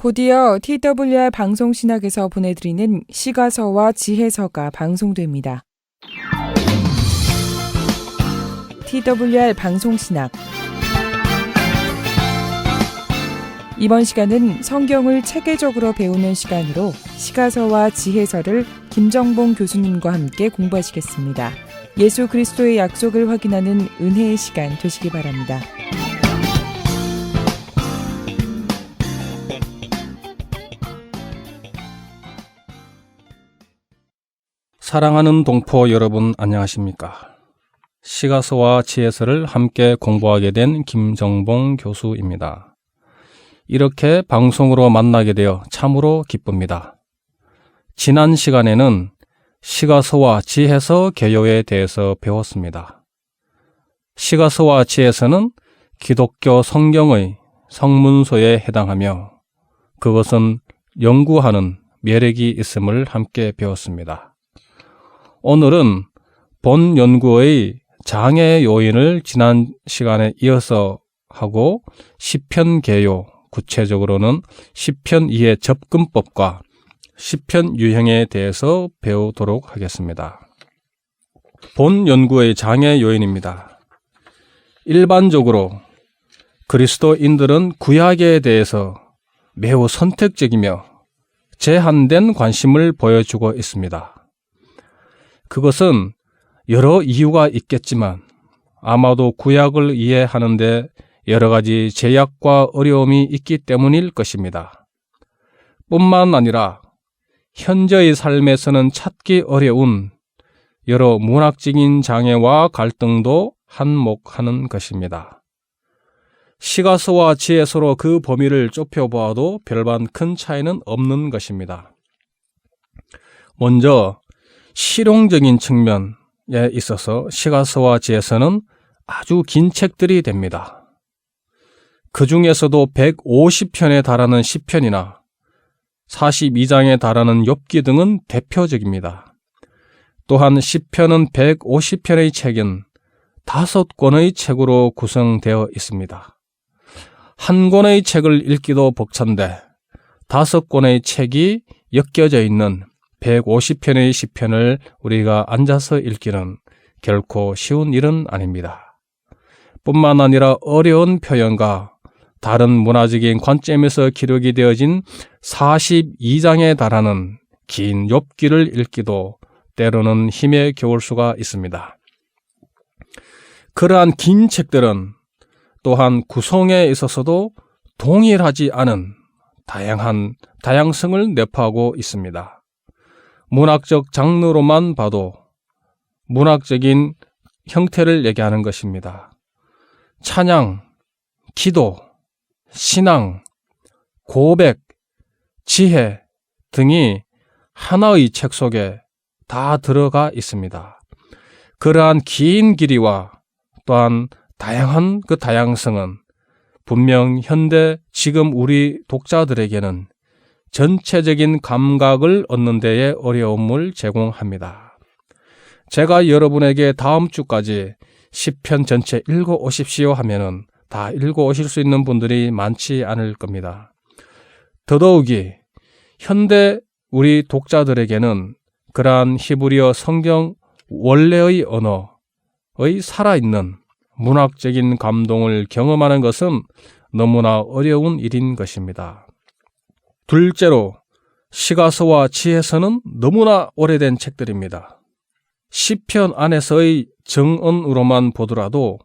곧이어 TWR 방송신학에서 보내드리는 시가서와 지혜서가 방송됩니다. TWR 방송신학 이번 시간은 성경을 체계적으로 배우는 시간으로 시가서와 지혜서를 김정봉 교수님과 함께 공부하시겠습니다. 예수 그리스도의 약속을 확인하는 은혜의 시간 되시기 바랍니다. 사랑하는 동포 여러분, 안녕하십니까? 시가서와 지혜서를 함께 공부하게 된 김정봉 교수입니다. 이렇게 방송으로 만나게 되어 참으로 기쁩니다. 지난 시간에는 시가서와 지혜서 개요에 대해서 배웠습니다. 시가서와 지혜서는 기독교 성경의 성문서에 해당하며 그것은 연구하는 매력이 있음을 함께 배웠습니다. 오늘은 본 연구의 장애 요인을 지난 시간에 이어서 하고 시편 개요, 구체적으로는 시편 2의 접근법과 시편 유형에 대해서 배우도록 하겠습니다. 본 연구의 장애 요인입니다. 일반적으로 그리스도인들은 구약에 대해서 매우 선택적이며 제한된 관심을 보여주고 있습니다. 그것은 여러 이유가 있겠지만 아마도 구약을 이해하는데 여러 가지 제약과 어려움이 있기 때문일 것입니다. 뿐만 아니라 현재의 삶에서는 찾기 어려운 여러 문학적인 장애와 갈등도 한몫하는 것입니다. 시가서와 지혜서로 그 범위를 좁혀보아도 별반 큰 차이는 없는 것입니다. 먼저 실용적인 측면에 있어서 시가서와 지혜서는 아주 긴 책들이 됩니다. 그 중에서도 150편에 달하는 시편이나 42장에 달하는 욥기 등은 대표적입니다. 또한 시편은 150편의 책은 5권의 책으로 구성되어 있습니다. 한 권의 책을 읽기도 벅찬데 5권의 책이 엮여져 있는 150편의 시편을 우리가 앉아서 읽기는 결코 쉬운 일은 아닙니다. 뿐만 아니라 어려운 표현과 다른 문화적인 관점에서 기록이 되어진 42장에 달하는 긴 욥기를 읽기도 때로는 힘에 겨울 수가 있습니다. 그러한 긴 책들은 또한 구성에 있어서도 동일하지 않은 다양성을 내포하고 있습니다. 문학적 장르로만 봐도 문학적인 형태를 얘기하는 것입니다. 찬양, 기도, 신앙, 고백, 지혜 등이 하나의 책 속에 다 들어가 있습니다. 그러한 긴 길이와 또한 다양한 그 다양성은 분명 현대 지금 우리 독자들에게는 전체적인 감각을 얻는 데에 어려움을 제공합니다. 제가 여러분에게 다음 주까지 시편 전체 읽어오십시오 하면은 다 읽어오실 수 있는 분들이 많지 않을 겁니다. 더더욱이 현대 우리 독자들에게는 그러한 히브리어 성경 원래의 언어의 살아있는 문학적인 감동을 경험하는 것은 너무나 어려운 일인 것입니다. 둘째로 시가서와 지혜서는 너무나 오래된 책들입니다. 시편 안에서의 정언으로만 보더라도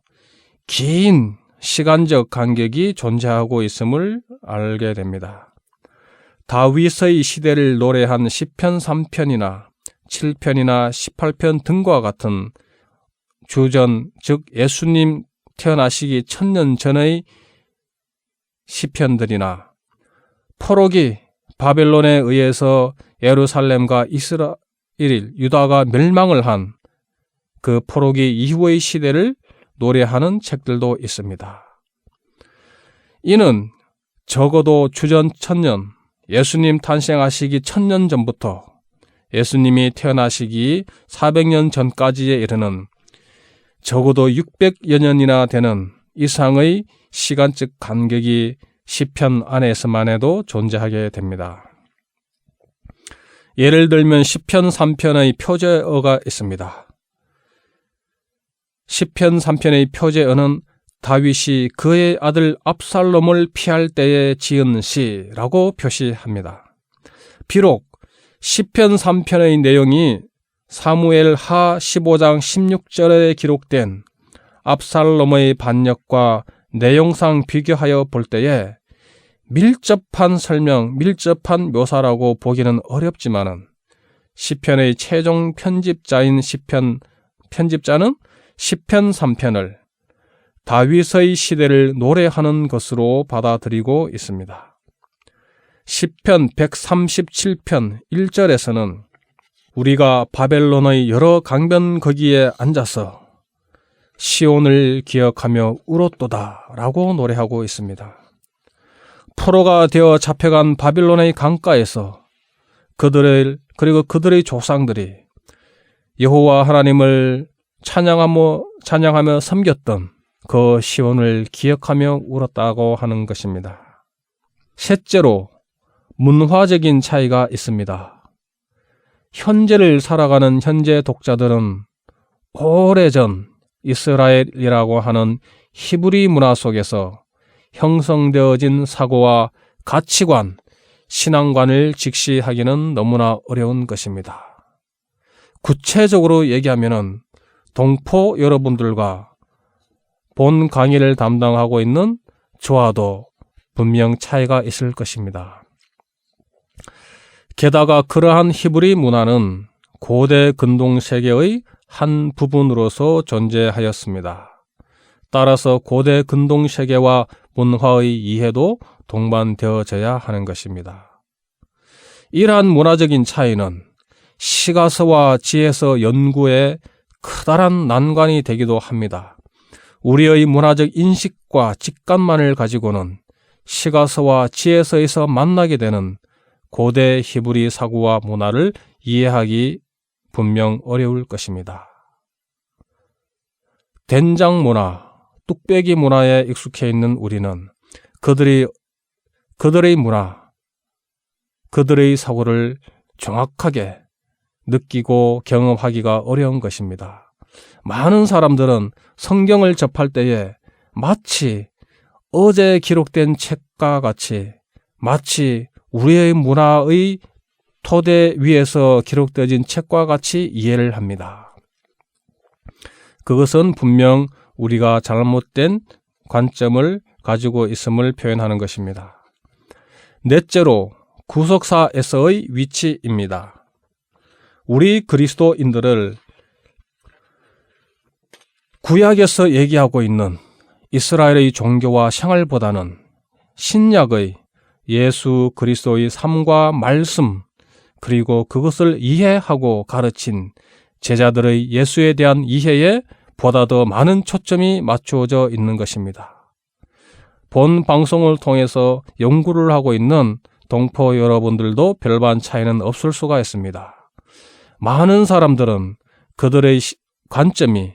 긴 시간적 간격이 존재하고 있음을 알게 됩니다. 다윗의 시대를 노래한 시편 3편이나 7편이나 18편 등과 같은 주전, 즉 예수님 태어나시기 1000년 전의 시편들이나 포로기 바벨론에 의해서 예루살렘과 이스라엘, 유다가 멸망을 한 그 포로기 이후의 시대를 노래하는 책들도 있습니다. 이는 적어도 주전 1000년, 예수님 탄생하시기 1000년 전부터 예수님이 태어나시기 400년 전까지에 이르는 적어도 600여 년이나 되는 이상의 시간적 간격이 시편 안에서만 해도 존재하게 됩니다. 예를 들면 시편 3편의 표제어가 있습니다. 시편 3편의 표제어는 다윗이 그의 아들 압살롬을 피할 때에 지은 시라고 표시합니다. 비록 시편 3편의 내용이 사무엘 하 15장 16절에 기록된 압살롬의 반역과 내용상 비교하여 볼 때에 밀접한 설명, 밀접한 묘사라고 보기는 어렵지만은 시편의 최종 편집자는 시편 3편을 다윗의 시대를 노래하는 것으로 받아들이고 있습니다. 시편 137편 1절에서는 우리가 바벨론의 여러 강변 거기에 앉아서 시온을 기억하며 울었도다 라고 노래하고 있습니다. 포로가 되어 잡혀간 바빌론의 강가에서 그리고 그들의 조상들이 여호와 하나님을 찬양하며 섬겼던 그 시온을 기억하며 울었다고 하는 것입니다. 셋째로 문화적인 차이가 있습니다. 현재를 살아가는 현재 독자들은 오래전 이스라엘이라고 하는 히브리 문화 속에서 형성되어진 사고와 가치관, 신앙관을 직시하기는 너무나 어려운 것입니다. 구체적으로 얘기하면은 동포 여러분들과 본 강의를 담당하고 있는 저와도 분명 차이가 있을 것입니다. 게다가 그러한 히브리 문화는 고대 근동 세계의 한 부분으로서 존재하였습니다. 따라서 고대 근동 세계와 문화의 이해도 동반되어져야 하는 것입니다. 이러한 문화적인 차이는 시가서와 지혜서 연구에 커다란 난관이 되기도 합니다. 우리의 문화적 인식과 직관만을 가지고는 시가서와 지혜서에서 만나게 되는 고대 히브리 사고와 문화를 이해하기 분명 어려울 것입니다. 된장 문화, 뚝배기 문화에 익숙해 있는 우리는 그들의 문화, 그들의 사고를 정확하게 느끼고 경험하기가 어려운 것입니다. 많은 사람들은 성경을 접할 때에 마치 어제 기록된 책과 같이 마치 우리의 문화의 토대 위에서 기록되어진 책과 같이 이해를 합니다. 그것은 분명 우리가 잘못된 관점을 가지고 있음을 표현하는 것입니다. 넷째로 구속사에서의 위치입니다. 우리 그리스도인들을 구약에서 얘기하고 있는 이스라엘의 종교와 생활보다는 신약의 예수 그리스도의 삶과 말씀, 그리고 그것을 이해하고 가르친 제자들의 예수에 대한 이해에 보다 더 많은 초점이 맞추어져 있는 것입니다. 본 방송을 통해서 연구를 하고 있는 동포 여러분들도 별반 차이는 없을 수가 있습니다. 많은 사람들은 그들의 관점이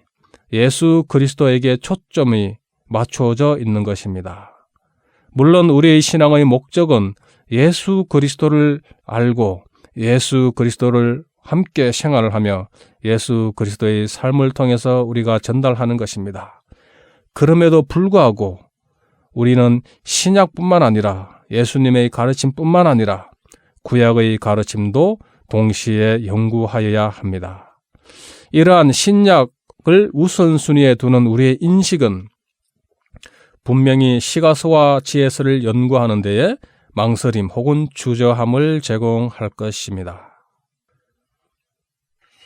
예수 그리스도에게 초점이 맞추어져 있는 것입니다. 물론 우리의 신앙의 목적은 예수 그리스도를 알고 예수 그리스도를 함께 생활을 하며 예수 그리스도의 삶을 통해서 우리가 전달하는 것입니다. 그럼에도 불구하고 우리는 신약뿐만 아니라 예수님의 가르침뿐만 아니라 구약의 가르침도 동시에 연구하여야 합니다. 이러한 신약을 우선순위에 두는 우리의 인식은 분명히 시가서와 지혜서를 연구하는 데에 망설임 혹은 주저함을 제공할 것입니다.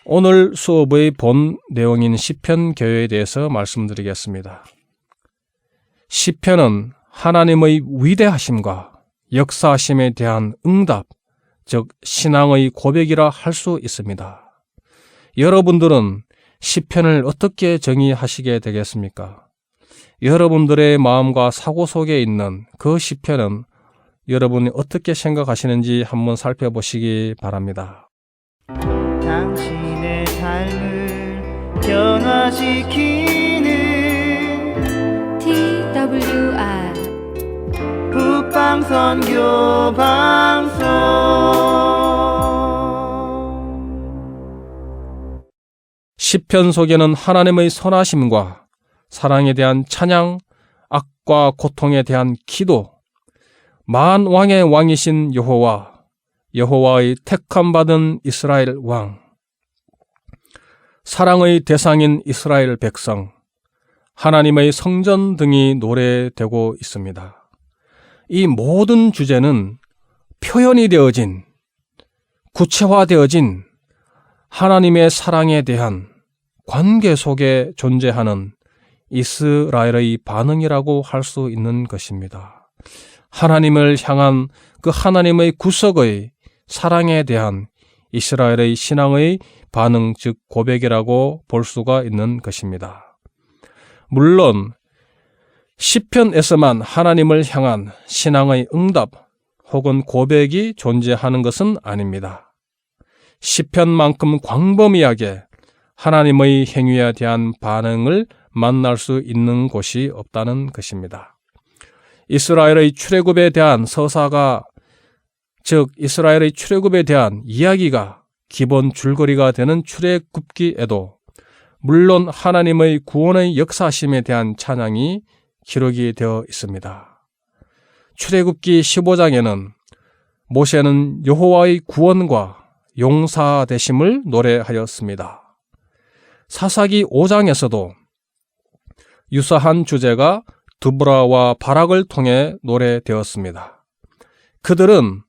오늘 수업의 본 내용인 시편 교회에 대해서 말씀드리겠습니다. 시편은 하나님의 위대하심과 역사하심에 대한 응답, 즉 신앙의 고백이라 할 수 있습니다. 여러분들은 시편을 어떻게 정의하시게 되겠습니까? 여러분들의 마음과 사고 속에 있는 그 시편은 여러분이 어떻게 생각하시는지 한번 살펴보시기 바랍니다. 당신의 삶을 변화시키는 TWR 열방 선교 방송. 시편 속에는 하나님의 선하심과 사랑에 대한 찬양, 악과 고통에 대한 기도, 만왕의 왕이신 여호와, 여호와의 택함받은 이스라엘 왕, 사랑의 대상인 이스라엘 백성, 하나님의 성전 등이 노래되고 있습니다. 이 모든 주제는 표현이 되어진, 구체화되어진 하나님의 사랑에 대한 관계 속에 존재하는 이스라엘의 반응이라고 할 수 있는 것입니다. 하나님을 향한 그 하나님의 구속의 사랑에 대한 이스라엘의 신앙의 반응, 즉 고백이라고 볼 수가 있는 것입니다. 물론 시편에서만 하나님을 향한 신앙의 응답 혹은 고백이 존재하는 것은 아닙니다. 시편만큼 광범위하게 하나님의 행위에 대한 반응을 만날 수 있는 곳이 없다는 것입니다. 이스라엘의 출애굽에 대한 서사가, 즉 이스라엘의 출애굽에 대한 이야기가 기본 줄거리가 되는 출애굽기에도 물론 하나님의 구원의 역사심에 대한 찬양이 기록이 되어 있습니다. 출애굽기 15장에는 모세는 여호와의 구원과 용사되심을 노래하였습니다. 사사기 5장에서도 유사한 주제가 드보라와 바락을 통해 노래되었습니다. 그들은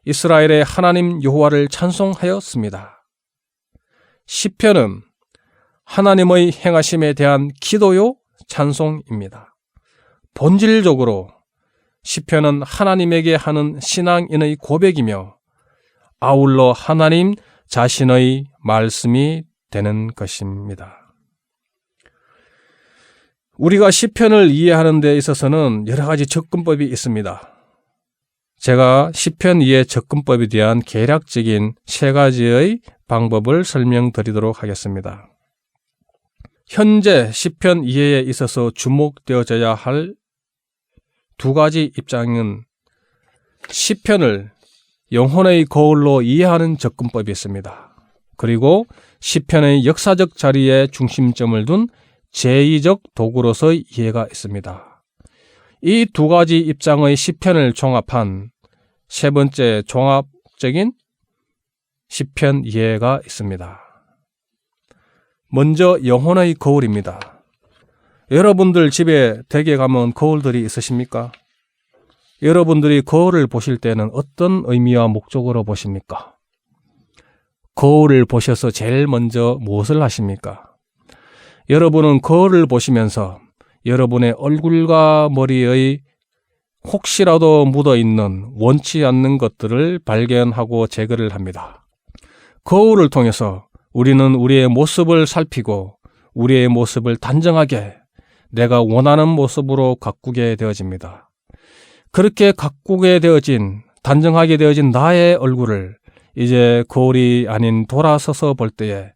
이스라엘의 하나님 여호와를 찬송하였습니다. 시편은 하나님의 행하심에 대한 기도요 찬송입니다. 본질적으로 시편은 하나님에게 하는 신앙인의 고백이며 아울러 하나님 자신의 말씀이 되는 것입니다. 우리가 시편을 이해하는 데 있어서는 여러 가지 접근법이 있습니다. 제가 시편 이해 접근법에 대한 개략적인 3가지의 방법을 설명드리도록 하겠습니다. 현재 시편 이해에 있어서 주목되어져야 할 2가지 입장은 시편을 영혼의 거울로 이해하는 접근법이 있습니다. 그리고 시편의 역사적 자리에 중심점을 둔 제2적 도구로서의 이해가 있습니다. 이 2가지 입장의 시편을 종합한 3번째 종합적인 시편 이해가 있습니다. 먼저 영혼의 거울입니다. 여러분들 집에 댁에 가면 거울들이 있으십니까? 여러분들이 거울을 보실 때는 어떤 의미와 목적으로 보십니까? 거울을 보셔서 제일 먼저 무엇을 하십니까? 여러분은 거울을 보시면서 여러분의 얼굴과 머리의 혹시라도 묻어있는 원치 않는 것들을 발견하고 제거를 합니다. 거울을 통해서 우리는 우리의 모습을 살피고 우리의 모습을 단정하게 내가 원하는 모습으로 가꾸게 되어집니다. 그렇게 가꾸게 되어진, 단정하게 되어진 나의 얼굴을 이제 거울이 아닌 돌아서서 볼 때에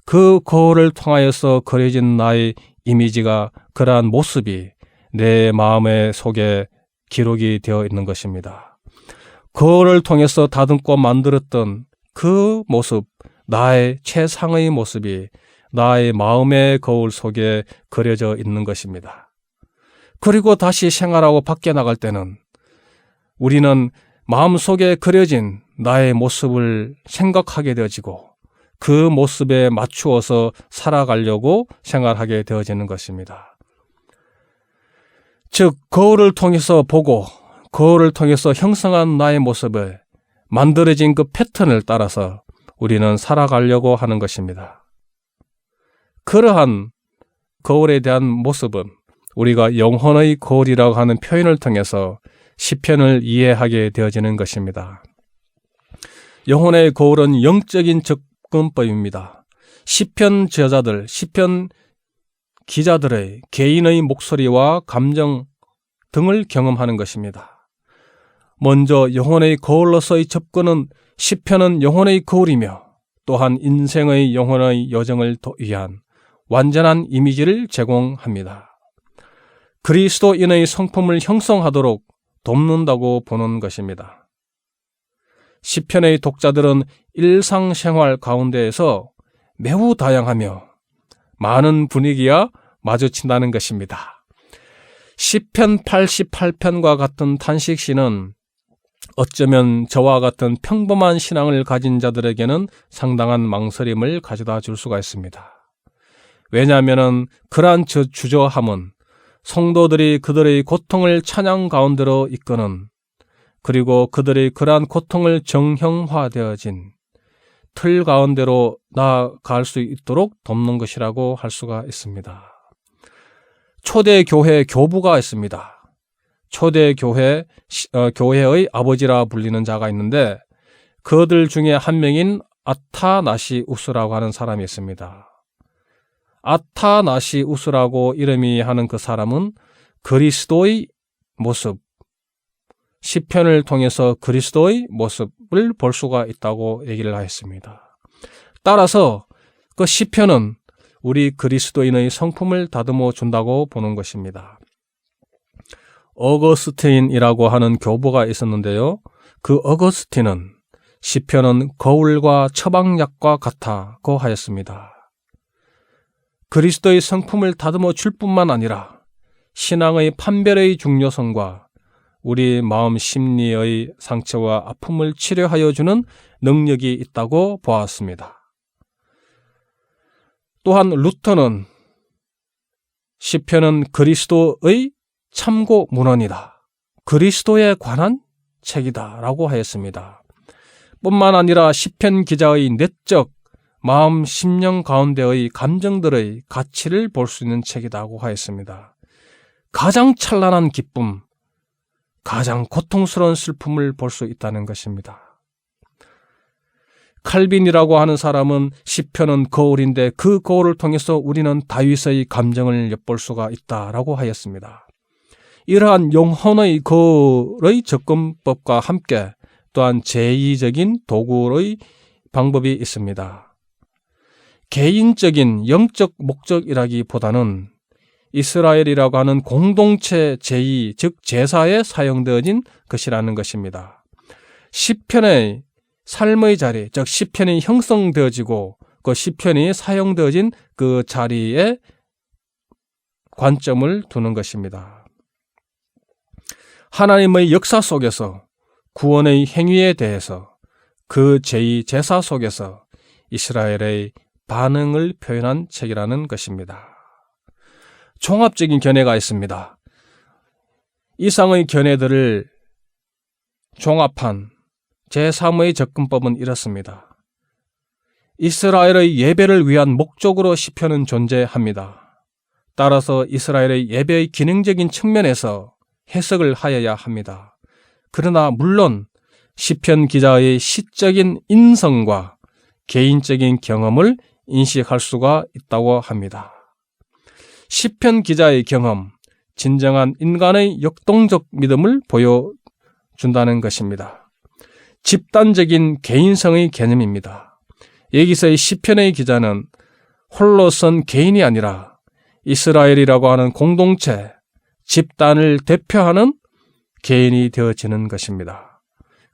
그 거울을 통하여서 그려진 나의 이미지가, 그러한 모습이 내 마음의 속에 기록이 되어 있는 것입니다. 거울을 통해서 다듬고 만들었던 그 모습, 나의 최상의 모습이 나의 마음의 거울 속에 그려져 있는 것입니다. 그리고 다시 생활하고 밖에 나갈 때는 우리는 마음속에 그려진 나의 모습을 생각하게 되어지고 그 모습에 맞추어서 살아가려고 생활하게 되어지는 것입니다. 즉, 거울을 통해서 보고 거울을 통해서 형성한 나의 모습에 만들어진 그 패턴을 따라서 우리는 살아가려고 하는 것입니다. 그러한 거울에 대한 모습은 우리가 영혼의 거울이라고 하는 표현을 통해서 시편을 이해하게 되어지는 것입니다. 영혼의 거울은 영적인 접근법입니다. 시편 저자들, 시편 기자들의 개인의 목소리와 감정 등을 경험하는 것입니다. 먼저 영혼의 거울로서의 접근은 시편은 영혼의 거울이며 또한 인생의 영혼의 여정을 위한 완전한 이미지를 제공합니다. 그리스도인의 성품을 형성하도록 돕는다고 보는 것입니다. 시편의 독자들은 일상생활 가운데에서 매우 다양하며 많은 분위기와 마주친다는 것입니다. 시편 88편과 같은 탄식시는 어쩌면 저와 같은 평범한 신앙을 가진 자들에게는 상당한 망설임을 가져다 줄 수가 있습니다. 왜냐하면 그러한 주저함은 성도들이 그들의 고통을 찬양 가운데로 이끄는, 그리고 그들의 그러한 고통을 정형화되어진 틀 가운데로 나아갈 수 있도록 돕는 것이라고 할 수가 있습니다. 초대 교회 교부가 있습니다. 초대 교회의 아버지라 불리는 자가 있는데 그들 중에 한 명인 아타나시우스라고 하는 사람이 있습니다. 아타나시우스라고 이름이 하는 그 사람은 그리스도의 모습, 시편을 통해서 그리스도의 모습을 볼 수가 있다고 얘기를 하였습니다. 따라서 그 시편은 우리 그리스도인의 성품을 다듬어 준다고 보는 것입니다. 어거스틴이라고 하는 교부가 있었는데요. 그 어거스틴은 시편은 거울과 처방약과 같다고 하였습니다. 그리스도의 성품을 다듬어 줄 뿐만 아니라 신앙의 판별의 중요성과 우리 마음 심리의 상처와 아픔을 치료하여 주는 능력이 있다고 보았습니다. 또한 루터는 시편은 그리스도의 참고 문헌이다, 그리스도에 관한 책이다 라고 하였습니다. 뿐만 아니라 시편 기자의 내적 마음 심령 가운데의 감정들의 가치를 볼 수 있는 책이라고 하였습니다. 가장 찬란한 기쁨, 가장 고통스러운 슬픔을 볼 수 있다는 것입니다. 칼빈이라고 하는 사람은 시편은 거울인데 그 거울을 통해서 우리는 다윗의 감정을 엿볼 수가 있다라고 하였습니다. 이러한 영혼의 거울의 접근법과 함께 또한 제2적인 도구의 방법이 있습니다. 개인적인 영적 목적이라기보다는 이스라엘이라고 하는 공동체 제2, 즉 제사에 사용되어진 것이라는 것입니다. 시편의 삶의 자리, 즉 시편이 형성되어지고 그 시편이 사용되어진 그 자리에 관점을 두는 것입니다. 하나님의 역사 속에서 구원의 행위에 대해서 그 제2제사 속에서 이스라엘의 반응을 표현한 책이라는 것입니다. 종합적인 견해가 있습니다. 이상의 견해들을 종합한 제3의 접근법은 이렇습니다. 이스라엘의 예배를 위한 목적으로 시편은 존재합니다. 따라서 이스라엘의 예배의 기능적인 측면에서 해석을 하여야 합니다. 그러나 물론 시편 기자의 시적인 인성과 개인적인 경험을 인식할 수가 있다고 합니다. 시편 기자의 경험, 진정한 인간의 역동적 믿음을 보여준다는 것입니다. 집단적인 개인성의 개념입니다. 여기서의 시편의 기자는 홀로선 개인이 아니라 이스라엘이라고 하는 공동체, 집단을 대표하는 개인이 되어지는 것입니다.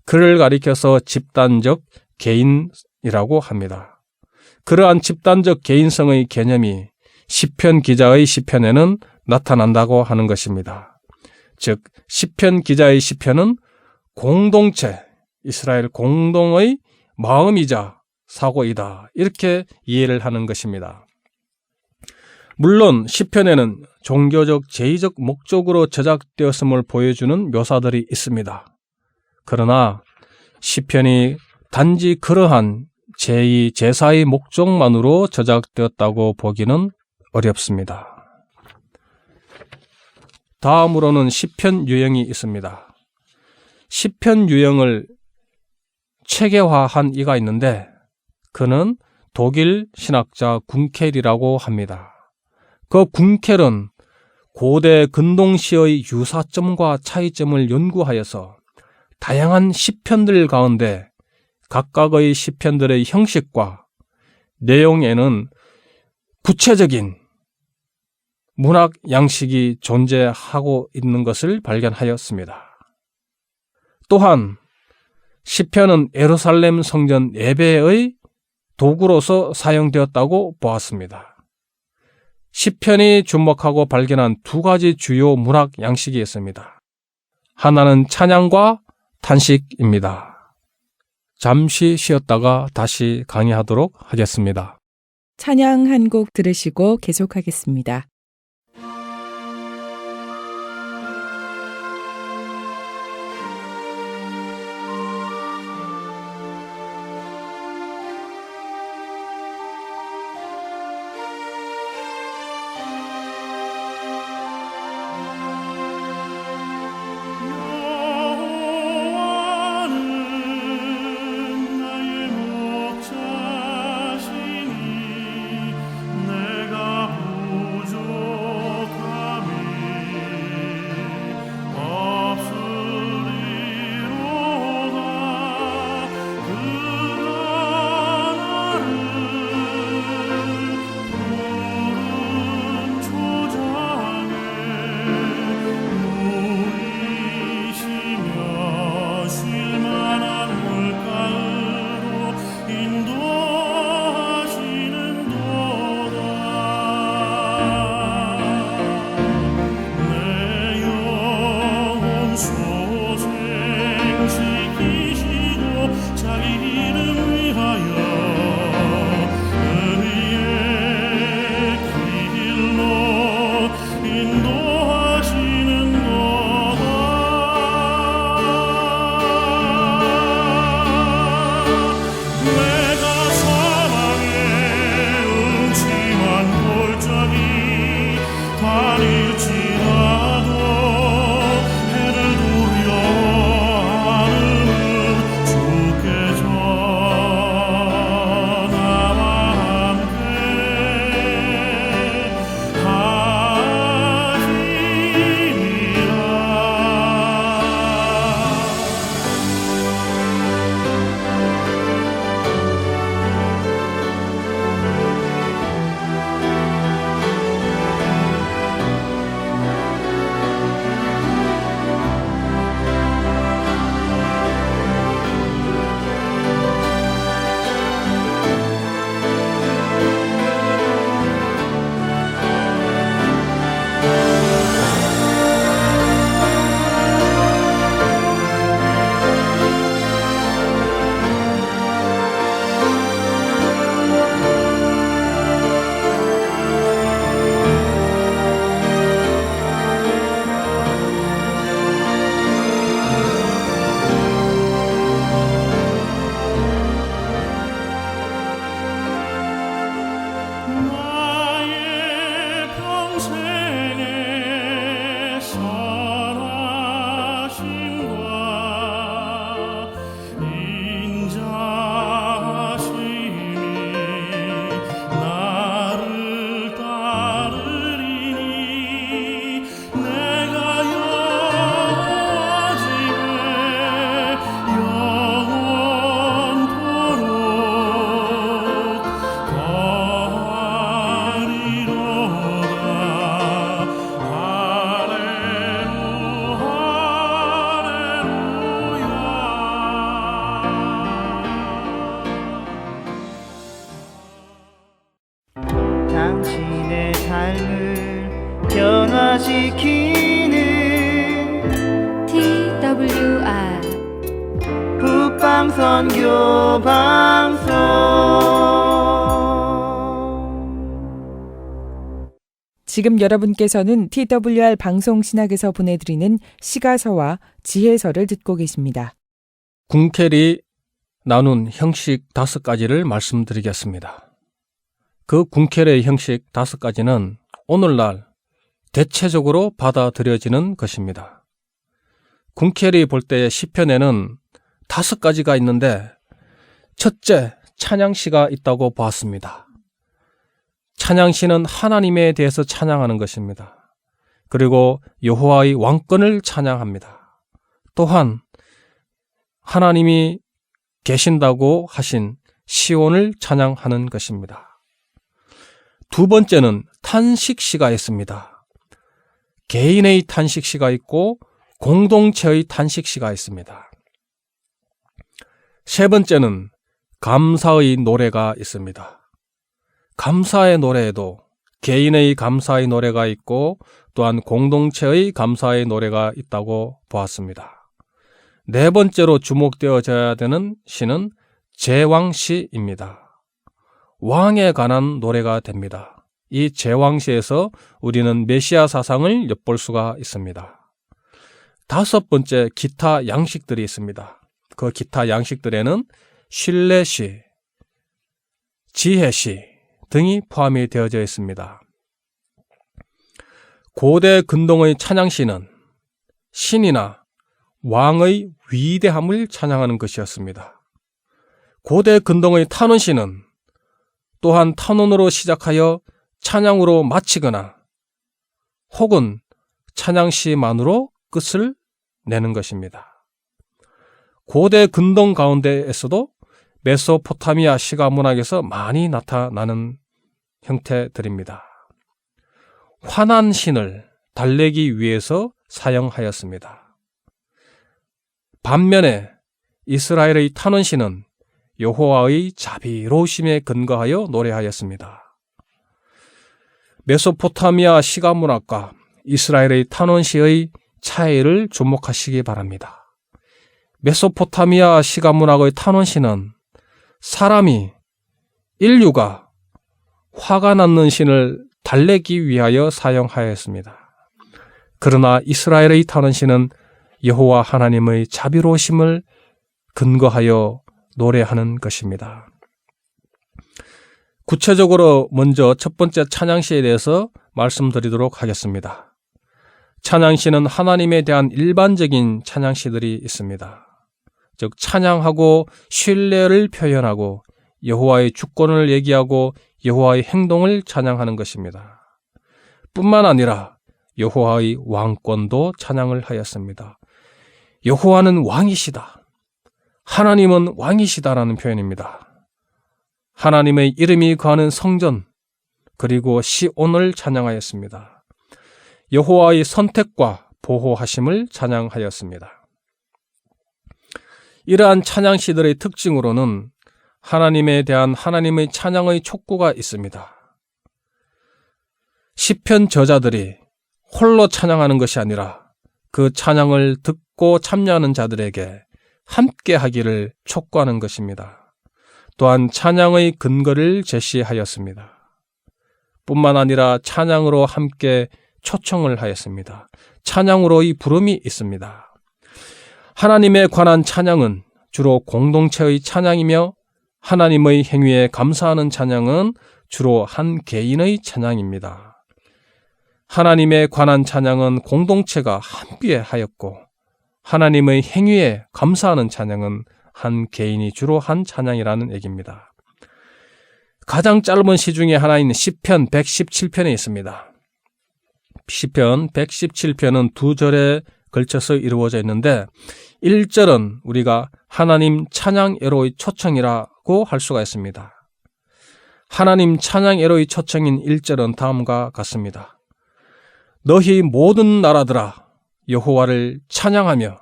그를 가리켜서 집단적 개인이라고 합니다. 그러한 집단적 개인성의 개념이 시편 기자의 시편에는 나타난다고 하는 것입니다. 즉 시편 기자의 시편은 공동체, 이스라엘 공동의 마음이자 사고이다, 이렇게 이해를 하는 것입니다. 물론 시편에는 종교적 제2적 목적으로 제작되었음을 보여주는 묘사들이 있습니다. 그러나 시편이 단지 그러한 제2, 제사의 목적만으로 제작되었다고 보기는 어렵습니다. 다음으로는 시편 유형이 있습니다. 시편 유형을 체계화한 이가 있는데 그는 독일 신학자 군켈이라고 합니다. 그 군켈은 고대 근동시의 유사점과 차이점을 연구하여서 다양한 시편들 가운데 각각의 시편들의 형식과 내용에는 구체적인 문학 양식이 존재하고 있는 것을 발견하였습니다. 또한 시편은 예루살렘 성전 예배의 도구로서 사용되었다고 보았습니다. 시편이 주목하고 발견한 두 가지 주요 문학 양식이 있습니다. 하나는 찬양과 탄식입니다. 잠시 쉬었다가 다시 강의하도록 하겠습니다. 찬양 한 곡 들으시고 계속하겠습니다. 당신의 삶을 변화시키는 TWR 북방선교 방송. 지금 여러분께서는 TWR 방송신학에서 보내드리는 시가서와 지혜서를 듣고 계십니다. 궁켈이 나눈 형식 5가지를 말씀드리겠습니다. 그 궁켈의 형식 5가지는 오늘날 대체적으로 받아들여지는 것입니다. 궁켈이 볼 때 시편에는 5가지가 있는데 첫째, 찬양시가 있다고 보았습니다. 찬양시는 하나님에 대해서 찬양하는 것입니다. 그리고 여호와의 왕권을 찬양합니다. 또한 하나님이 계신다고 하신 시온을 찬양하는 것입니다. 두 번째는 탄식시가 있습니다. 개인의 탄식시가 있고 공동체의 탄식시가 있습니다. 세 번째는 감사의 노래가 있습니다. 감사의 노래에도 개인의 감사의 노래가 있고 또한 공동체의 감사의 노래가 있다고 보았습니다. 네 번째로 주목되어져야 되는 시는 제왕시입니다. 왕에 관한 노래가 됩니다. 이 제왕시에서 우리는 메시아 사상을 엿볼 수가 있습니다. 다섯 번째, 기타 양식들이 있습니다. 그 기타 양식들에는 신뢰시, 지혜시 등이 포함이 되어져 있습니다. 고대 근동의 찬양시는 신이나 왕의 위대함을 찬양하는 것이었습니다. 고대 근동의 탄원시는 또한 탄원으로 시작하여 찬양으로 마치거나 혹은 찬양시만으로 끝을 내는 것입니다. 고대 근동 가운데에서도 메소포타미아 시가 문학에서 많이 나타나는 형태들입니다. 환한 신을 달래기 위해서 사용하였습니다. 반면에 이스라엘의 탄원시는 여호와의 자비로우심에 근거하여 노래하였습니다. 메소포타미아 시가 문학과 이스라엘의 탄원시의 차이를 주목하시기 바랍니다. 메소포타미아 시가 문학의 탄원시는 인류가 화가 났는 신을 달래기 위하여 사용하였습니다. 그러나 이스라엘의 탄원시는 여호와 하나님의 자비로우심을 근거하여 노래하는 것입니다. 구체적으로 먼저 첫 번째 찬양시에 대해서 말씀드리도록 하겠습니다. 찬양시는 하나님에 대한 일반적인 찬양시들이 있습니다. 즉 찬양하고 신뢰를 표현하고 여호와의 주권을 얘기하고 여호와의 행동을 찬양하는 것입니다. 뿐만 아니라 여호와의 왕권도 찬양을 하였습니다. 여호와는 왕이시다. 하나님은 왕이시다라는 표현입니다. 하나님의 이름이 거하는 성전 그리고 시온을 찬양하였습니다. 여호와의 선택과 보호하심을 찬양하였습니다. 이러한 찬양시들의 특징으로는 하나님에 대한 하나님의 찬양의 촉구가 있습니다. 시편 저자들이 홀로 찬양하는 것이 아니라 그 찬양을 듣고 참여하는 자들에게 함께 하기를 촉구하는 것입니다. 또한 찬양의 근거를 제시하였습니다. 뿐만 아니라 찬양으로 함께 초청을 하였습니다. 찬양으로의 부름이 있습니다. 하나님에 관한 찬양은 주로 공동체의 찬양이며 하나님의 행위에 감사하는 찬양은 주로 한 개인의 찬양입니다. 하나님에 관한 찬양은 공동체가 함께 하였고 하나님의 행위에 감사하는 찬양은 한 개인이 주로 한 찬양이라는 얘기입니다. 가장 짧은 시 중에 하나인 시편 117편에 있습니다. 시편 117편은 두 절에 걸쳐서 이루어져 있는데 1절은 우리가 하나님 찬양애로의 초청이라고 할 수가 있습니다. 하나님 찬양애로의 초청인 1절은 다음과 같습니다. 너희 모든 나라들아 여호와를 찬양하며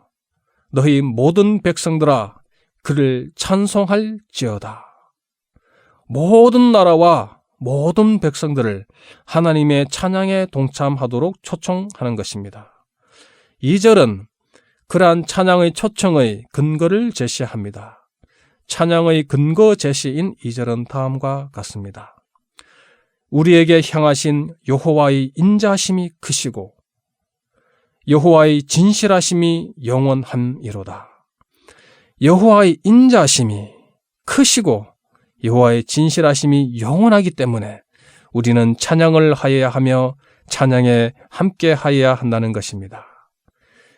너희 모든 백성들아 그를 찬송할지어다. 모든 나라와 모든 백성들을 하나님의 찬양에 동참하도록 초청하는 것입니다. 2절은 그러한 찬양의 초청의 근거를 제시합니다. 찬양의 근거 제시인 2절은 다음과 같습니다. 우리에게 향하신 여호와의 인자심이 크시고 여호와의 진실하심이 영원함이로다. 여호와의 인자심이 크시고 여호와의 진실하심이 영원하기 때문에 우리는 찬양을 하여야 하며 찬양에 함께 하여야 한다는 것입니다.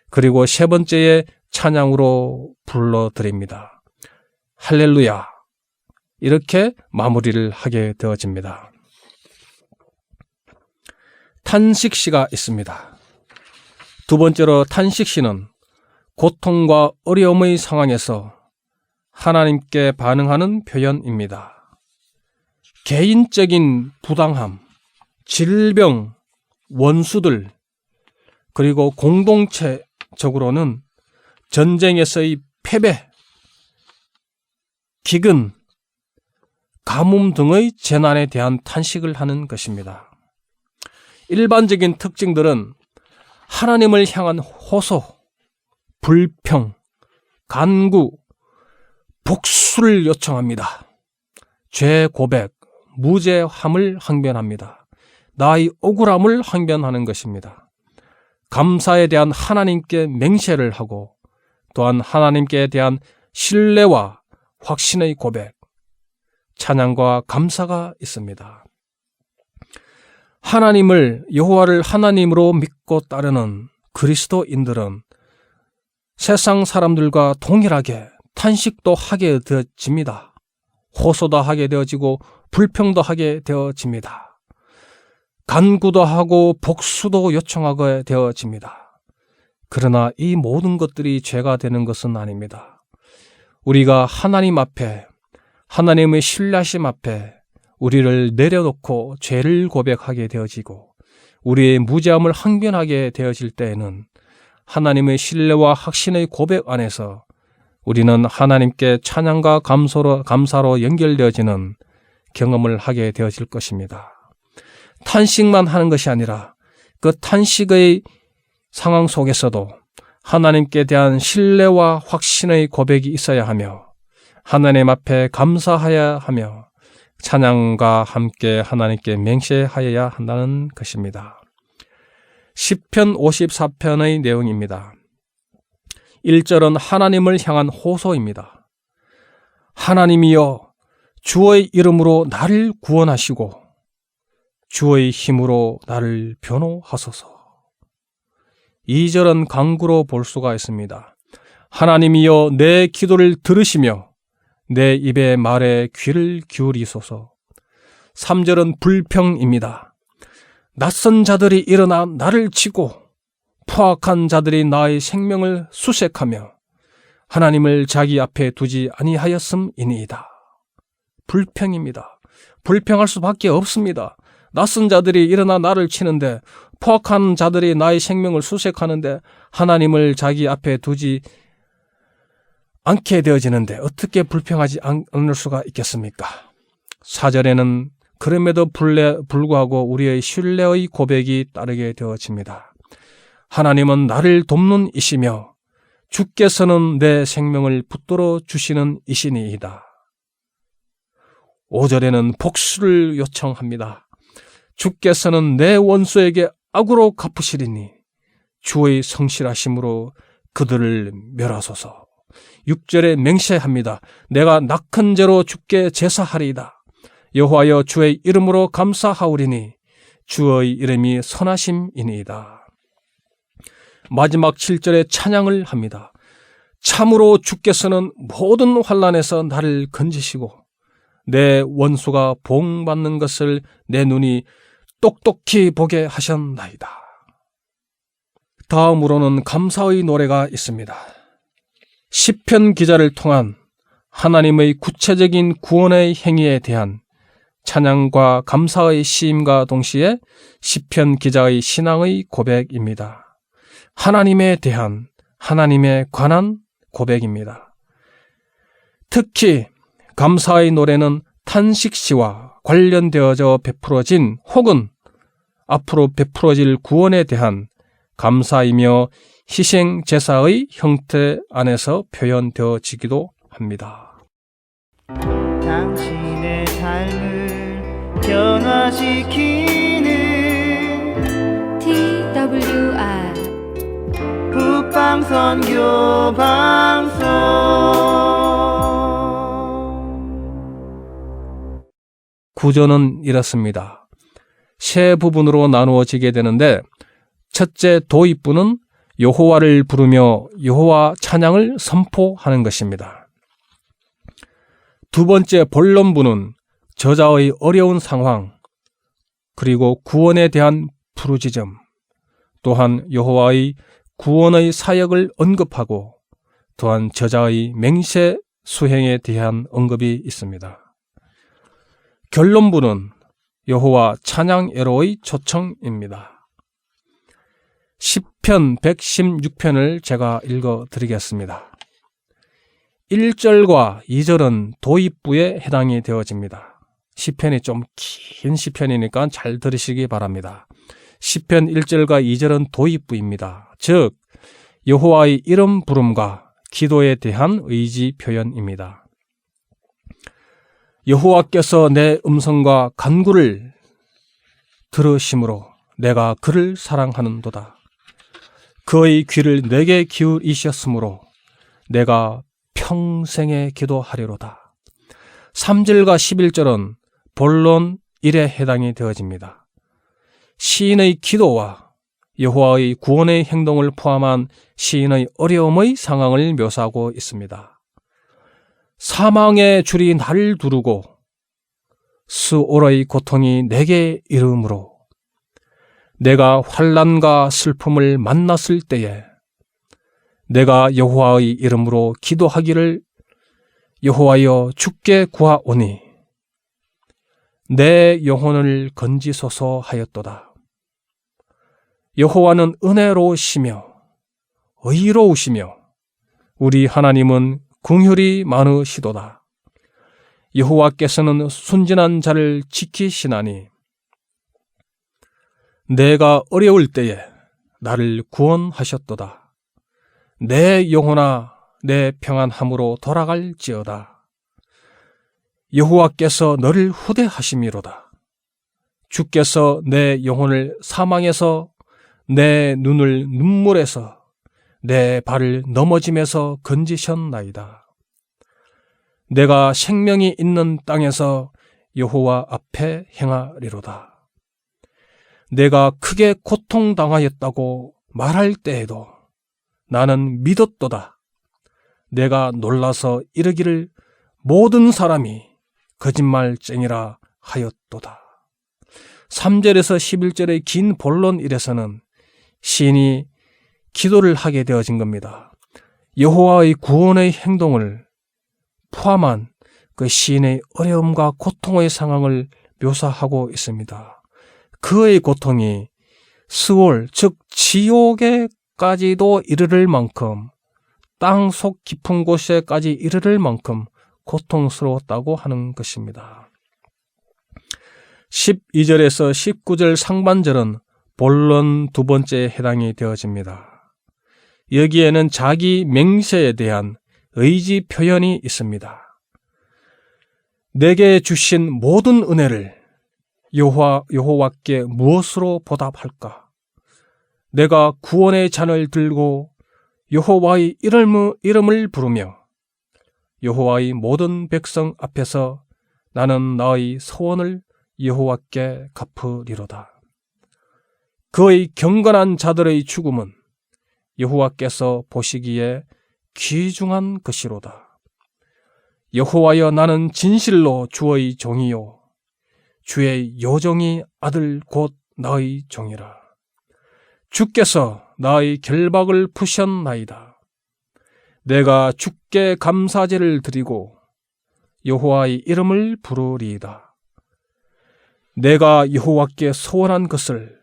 그리고 세 번째에 찬양으로 불러드립니다. 할렐루야. 이렇게 마무리를 하게 되어집니다. 탄식시가 있습니다. 두 번째로 탄식시는 고통과 어려움의 상황에서 하나님께 반응하는 표현입니다. 개인적인 부당함, 질병, 원수들, 그리고 공동체적으로는 전쟁에서의 패배, 기근, 가뭄 등의 재난에 대한 탄식을 하는 것입니다. 일반적인 특징들은 하나님을 향한 호소, 불평, 간구, 복수를 요청합니다. 죄 고백, 무죄함을 항변합니다. 나의 억울함을 항변하는 것입니다. 감사에 대한 하나님께 맹세를 하고 또한 하나님께 대한 신뢰와 확신의 고백, 찬양과 감사가 있습니다. 하나님을, 여호와를 하나님으로 믿고 따르는 그리스도인들은 세상 사람들과 동일하게 탄식도 하게 되어집니다. 호소도 하게 되어지고 불평도 하게 되어집니다. 간구도 하고 복수도 요청하게 되어집니다. 그러나 이 모든 것들이 죄가 되는 것은 아닙니다. 우리가 하나님 앞에, 하나님의 신뢰하심 앞에 우리를 내려놓고 죄를 고백하게 되어지고 우리의 무죄함을 항변하게 되어질 때에는 하나님의 신뢰와 확신의 고백 안에서 우리는 하나님께 찬양과 감사로 연결되어지는 경험을 하게 되어질 것입니다. 탄식만 하는 것이 아니라 그 탄식의 상황 속에서도 하나님께 대한 신뢰와 확신의 고백이 있어야 하며 하나님 앞에 감사하여야 하며 찬양과 함께 하나님께 맹세하여야 한다는 것입니다. 시편 54편의 내용입니다. 1절은 하나님을 향한 호소입니다. 하나님이여 주의 이름으로 나를 구원하시고 주의 힘으로 나를 변호하소서. 2절은 강구로 볼 수가 있습니다. 하나님이여 내 기도를 들으시며 내 입의 말에 귀를 기울이소서. 3절은 불평입니다. 낯선 자들이 일어나 나를 치고 포악한 자들이 나의 생명을 수색하며 하나님을 자기 앞에 두지 아니하였음이니이다. 불평입니다. 불평할 수밖에 없습니다. 낯선 자들이 일어나 나를 치는데, 포악한 자들이 나의 생명을 수색하는데 하나님을 자기 앞에 두지 않게 되어지는데 어떻게 불평하지 않을 수가 있겠습니까? 4절에는 그럼에도 불구하고 우리의 신뢰의 고백이 따르게 되어집니다. 하나님은 나를 돕는 이시며 주께서는 내 생명을 붙들어 주시는 이시니이다. 5절에는 복수를 요청합니다. 주께서는 내 원수에게 악으로 갚으시리니 주의 성실하심으로 그들을 멸하소서. 6절에 맹세합니다. 내가 낙한 죄로 주께 제사하리이다. 여호와여 주의 이름으로 감사하오리니 주의 이름이 선하심이니이다. 마지막 7절에 찬양을 합니다. 참으로 주께서는 모든 환난에서 나를 건지시고 내 원수가 복받는 것을 내 눈이 똑똑히 보게 하셨나이다. 다음으로는 감사의 노래가 있습니다. 시편 기자를 통한 하나님의 구체적인 구원의 행위에 대한 찬양과 감사의 시임과 동시에 시편 기자의 신앙의 고백입니다. 하나님에 대한, 하나님에 관한 고백입니다. 특히 감사의 노래는 탄식시와 관련되어져 베풀어진 혹은 앞으로 베풀어질 구원에 대한 감사이며 희생 제사의 형태 안에서 표현되어지기도 합니다. 당신의 삶을 변화시키는 TWR 북방선교 방송. 구조는 이렇습니다. 세 부분으로 나누어지게 되는데 첫째 도입부는 여호와를 부르며 여호와 찬양을 선포하는 것입니다. 두 번째 본론부는 저자의 어려운 상황, 그리고 구원에 대한 부르짖음, 또한 여호와의 구원의 사역을 언급하고 또한 저자의 맹세 수행에 대한 언급이 있습니다. 결론부는 여호와 찬양애로의 초청입니다. 시편 116편을 제가 읽어드리겠습니다. 1절과 2절은 도입부에 해당이 되어집니다. 시편이 좀 긴 시편이니까 잘 들으시기 바랍니다. 시편 1절과 2절은 도입부입니다. 즉 여호와의 이름 부름과 기도에 대한 의지 표현입니다. 여호와께서 내 음성과 간구를 들으심으로 내가 그를 사랑하는도다. 그의 귀를 내게 기울이셨으므로 내가 평생에 기도하리로다. 3절과 11절은 본론 1에 해당이 되어집니다. 시인의 기도와 여호와의 구원의 행동을 포함한 시인의 어려움의 상황을 묘사하고 있습니다. 사망의 줄이 나를 두르고 스올의 고통이 내게 이르므로 내가 환난과 슬픔을 만났을 때에 내가 여호와의 이름으로 기도하기를 여호와여 주께 구하오니 내 영혼을 건지소서 하였도다. 여호와는 은혜로우시며 의로우시며 우리 하나님은 긍휼이 많으시도다. 여호와께서는 순진한 자를 지키시나니 내가 어려울 때에 나를 구원하셨도다. 내 영혼아 내 평안함으로 돌아갈지어다. 여호와께서 너를 후대하심이로다. 주께서 내 영혼을 사망에서 내 눈을 눈물에서 내 발을 넘어짐에서 건지셨나이다. 내가 생명이 있는 땅에서 여호와 앞에 행하리로다. 내가 크게 고통당하였다고 말할 때에도 나는 믿었도다. 내가 놀라서 이르기를 모든 사람이 거짓말쟁이라 하였도다. 3절에서 11절의 긴 본론 1에서는 시인이 기도를 하게 되어진 겁니다. 여호와의 구원의 행동을 포함한 그 시인의 어려움과 고통의 상황을 묘사하고 있습니다. 그의 고통이 스올, 즉 지옥에까지도 이르를 만큼 땅속 깊은 곳에까지 이르를 만큼 고통스러웠다고 하는 것입니다. 12절에서 19절 상반절은 본론 두 번째에 해당이 되어집니다. 여기에는 자기 맹세에 대한 의지 표현이 있습니다. 내게 주신 모든 은혜를 여호와께 무엇으로 보답할까? 내가 구원의 잔을 들고 여호와의 이름을 부르며 여호와의 모든 백성 앞에서 나는 나의 소원을 여호와께 갚으리로다. 그의 경건한 자들의 죽음은 여호와께서 보시기에 귀중한 것이로다. 여호와여 나는 진실로 주의 종이요 주의 요정이 아들 곧 나의 종이라. 주께서 나의 결박을 푸셨나이다. 내가 주께 감사제를 드리고 여호와의 이름을 부르리이다. 내가 여호와께 소원한 것을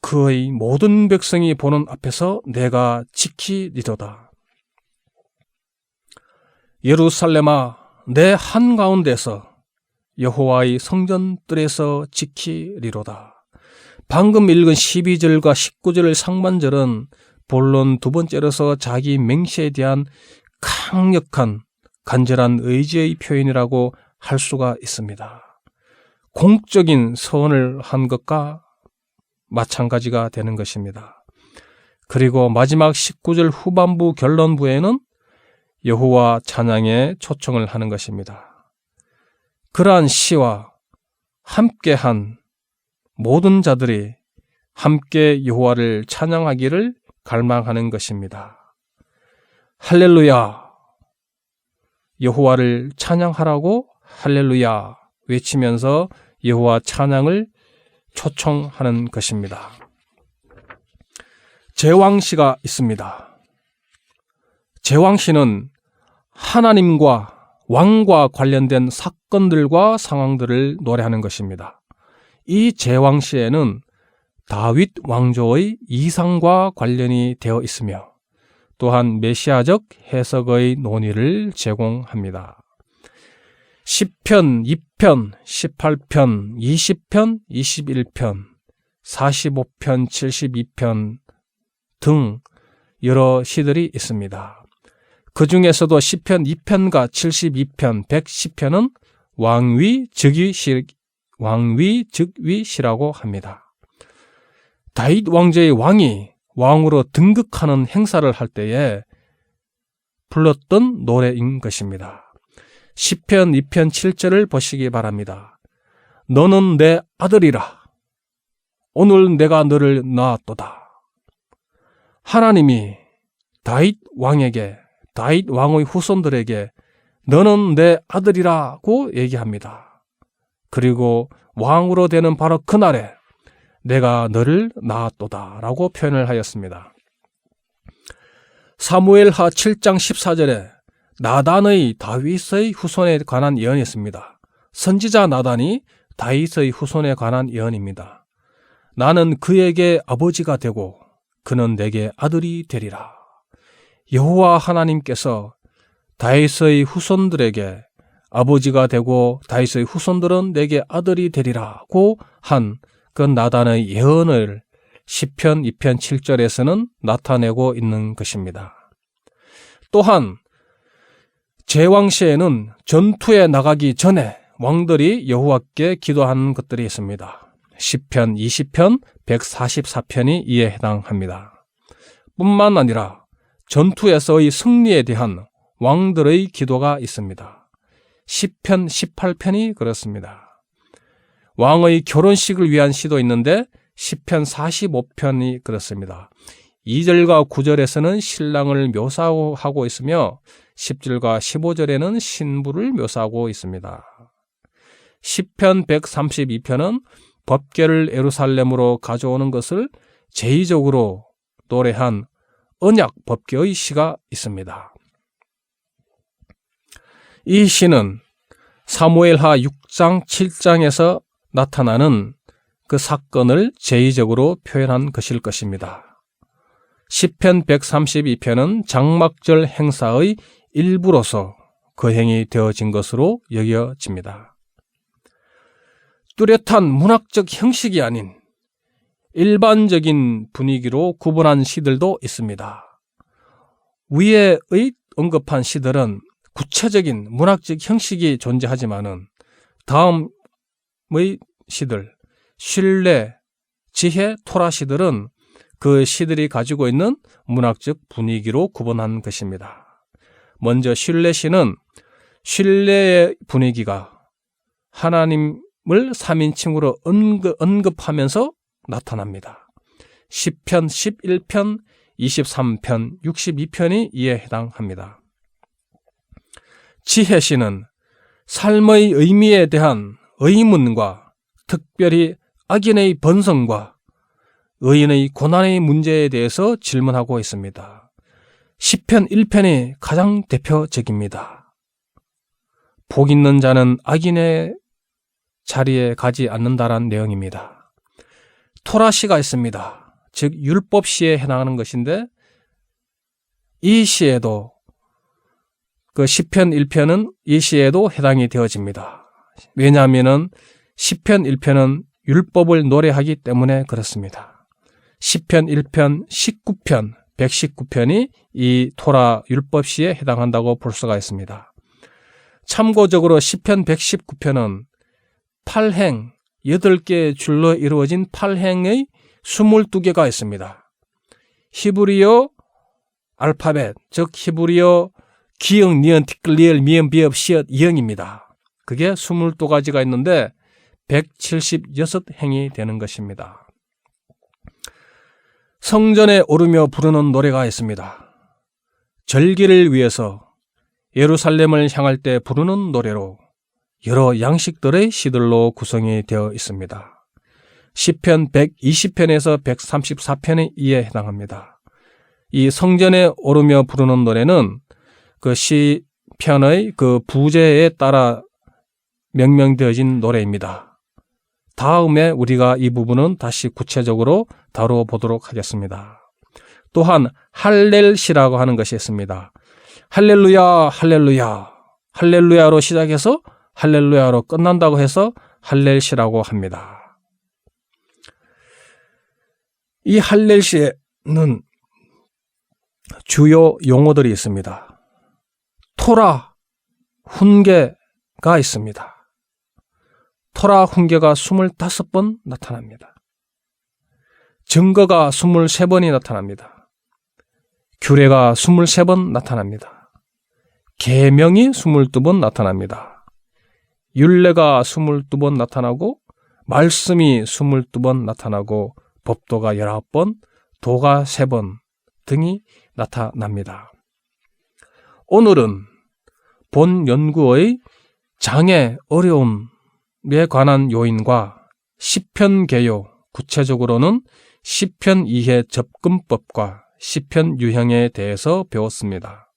그의 모든 백성이 보는 앞에서 내가 지키리로다. 예루살렘아 내 한가운데서 여호와의 성전 뜰에서 지키리로다. 방금 읽은 12절과 19절 상반절은 본론 두 번째로서 자기 맹세에 대한 강력한 간절한 의지의 표현이라고 할 수가 있습니다. 공적인 서원을 한 것과 마찬가지가 되는 것입니다. 그리고 마지막 19절 후반부 결론부에는 여호와 찬양에 초청을 하는 것입니다. 그러한 시와 함께한 모든 자들이 함께 여호와를 찬양하기를 갈망하는 것입니다. 할렐루야! 여호와를 찬양하라고 할렐루야 외치면서 여호와 찬양을 초청하는 것입니다. 제왕시가 있습니다. 제왕시는 하나님과 왕과 관련된 사건들과 상황들을 노래하는 것입니다. 이 제왕시에는 다윗 왕조의 이상과 관련이 되어 있으며 또한 메시아적 해석의 논의를 제공합니다. 10편, 2편, 18편, 20편, 21편, 45편, 72편 등 여러 시들이 있습니다. 그 중에서도 10편, 2편과 72편, 110편은 왕위즉위시라고 합니다. 다윗 왕제의 왕이 왕으로 등극하는 행사를 할 때에 불렀던 노래인 것입니다. 10편 2편 7절을 보시기 바랍니다. 너는 내 아들이라. 오늘 내가 너를 낳았도다. 하나님이 다윗 왕에게, 다윗 왕의 후손들에게 너는 내 아들이라고 얘기합니다. 그리고 왕으로 되는 바로 그날에 내가 너를 낳았도다 라고 표현을 하였습니다. 사무엘하 7장 14절에 나단의 다윗의 후손에 관한 예언이 있습니다. 선지자 나단이 다윗의 후손에 관한 예언입니다. 나는 그에게 아버지가 되고 그는 내게 아들이 되리라. 여호와 하나님께서 다윗의 후손들에게 아버지가 되고 다윗의 후손들은 내게 아들이 되리라고 한 그 나단의 예언을 10편 2편 7절에서는 나타내고 있는 것입니다. 또한 제왕시에는 전투에 나가기 전에 왕들이 여호와께 기도하는 것들이 있습니다. 10편, 20편, 144편이 이에 해당합니다. 뿐만 아니라 전투에서의 승리에 대한 왕들의 기도가 있습니다. 10편, 18편이 그렇습니다. 왕의 결혼식을 위한 시도 있는데 10편 45편이 그렇습니다. 2절과 9절에서는 신랑을 묘사하고 있으며 10절과 15절에는 신부를 묘사하고 있습니다. 10편 132편은 법궤를 예루살렘으로 가져오는 것을 제의적으로 노래한 언약 법궤의 시가 있습니다. 이 시는 사무엘하 6장 7장에서 나타나는 그 사건을 제의적으로 표현한 것일 것입니다. 10편 132편은 장막절 행사의 일부로서 거행이 되어진 것으로 여겨집니다. 뚜렷한 문학적 형식이 아닌 일반적인 분위기로 구분한 시들도 있습니다. 위에의 언급한 시들은 구체적인 문학적 형식이 존재하지만은 다음의 시들, 신뢰, 지혜, 토라 시들은 그 시들이 가지고 있는 문학적 분위기로 구분한 것입니다. 먼저 신뢰 시는 신뢰의 분위기가 하나님을 3인칭으로 언급하면서 나타납니다. 10편, 11편, 23편, 62편이 이에 해당합니다. 지혜시는 삶의 의미에 대한 의문과 특별히 악인의 번성과 의인의 고난의 문제에 대해서 질문하고 있습니다. 10편 1편이 가장 대표적입니다. 복 있는 자는 악인의 자리에 가지 않는다라는 내용입니다. 토라시가 있습니다. 즉 율법시에 해당하는 것인데 이 시에도 그 10편 1편은 이 시에도 해당이 되어집니다. 왜냐하면 10편 1편은 율법을 노래하기 때문에 그렇습니다. 10편 1편 19편 119편이 이 토라 율법시에 해당한다고 볼 수가 있습니다. 참고적으로 10편 119편은 8행 8개의 줄로 이루어진 8행의 22개가 있습니다. 히브리어 알파벳, 즉 히브리어 기역, 니은, 티끌, 리을, 미음, 비읍, 시읒, 이응입니다. 그게 22가지가 있는데 176행이 되는 것입니다. 성전에 오르며 부르는 노래가 있습니다. 절기를 위해서 예루살렘을 향할 때 부르는 노래로 여러 양식들의 시들로 구성이 되어 있습니다. 시편 120편에서 134편이 이에 해당합니다. 이 성전에 오르며 부르는 노래는 그 시편의 그 부제에 따라 명명되어진 노래입니다. 다음에 우리가 이 부분은 다시 구체적으로 다루어 보도록 하겠습니다. 또한 할렐시라고 하는 것이 있습니다. 할렐루야, 할렐루야, 할렐루야로 시작해서 할렐루야로 끝난다고 해서 할렐시라고 합니다. 이 할렐시에는 주요 용어들이 있습니다. 토라, 훈계가 있습니다. 토라 훈계가 25번 나타납니다. 증거가 23번이 나타납니다. 규례가 23번 나타납니다. 계명이 22번 나타납니다. 율례가 22번 나타나고 말씀이 22번 나타나고 법도가 19번, 도가 3번 등이 나타납니다. 오늘은 본 연구의 장애 어려움에 관한 요인과 시편 개요, 구체적으로는 시편 이해 접근법과 시편 유형에 대해서 배웠습니다.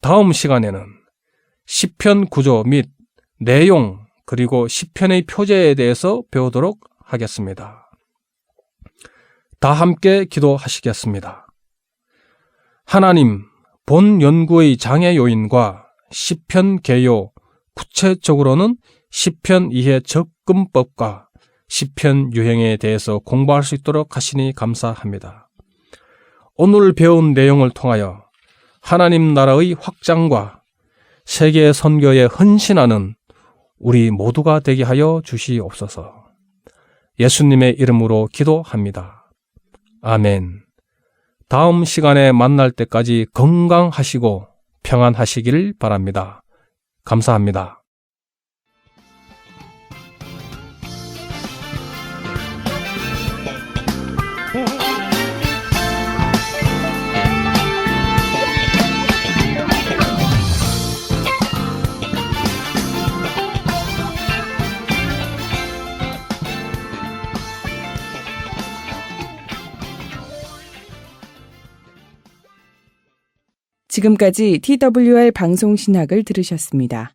다음 시간에는 시편 구조 및 내용 그리고 시편의 표제에 대해서 배우도록 하겠습니다. 다 함께 기도하시겠습니다. 하나님, 본 연구의 장애 요인과 시편 개요, 구체적으로는 시편 이해 접근법과 시편 유형에 대해서 공부할 수 있도록 하시니 감사합니다. 오늘 배운 내용을 통하여 하나님 나라의 확장과 세계 선교에 헌신하는 우리 모두가 되게 하여 주시옵소서. 예수님의 이름으로 기도합니다. 아멘. 다음 시간에 만날 때까지 건강하시고 평안하시기를 바랍니다. 감사합니다. 지금까지 TWR 방송신학을 들으셨습니다.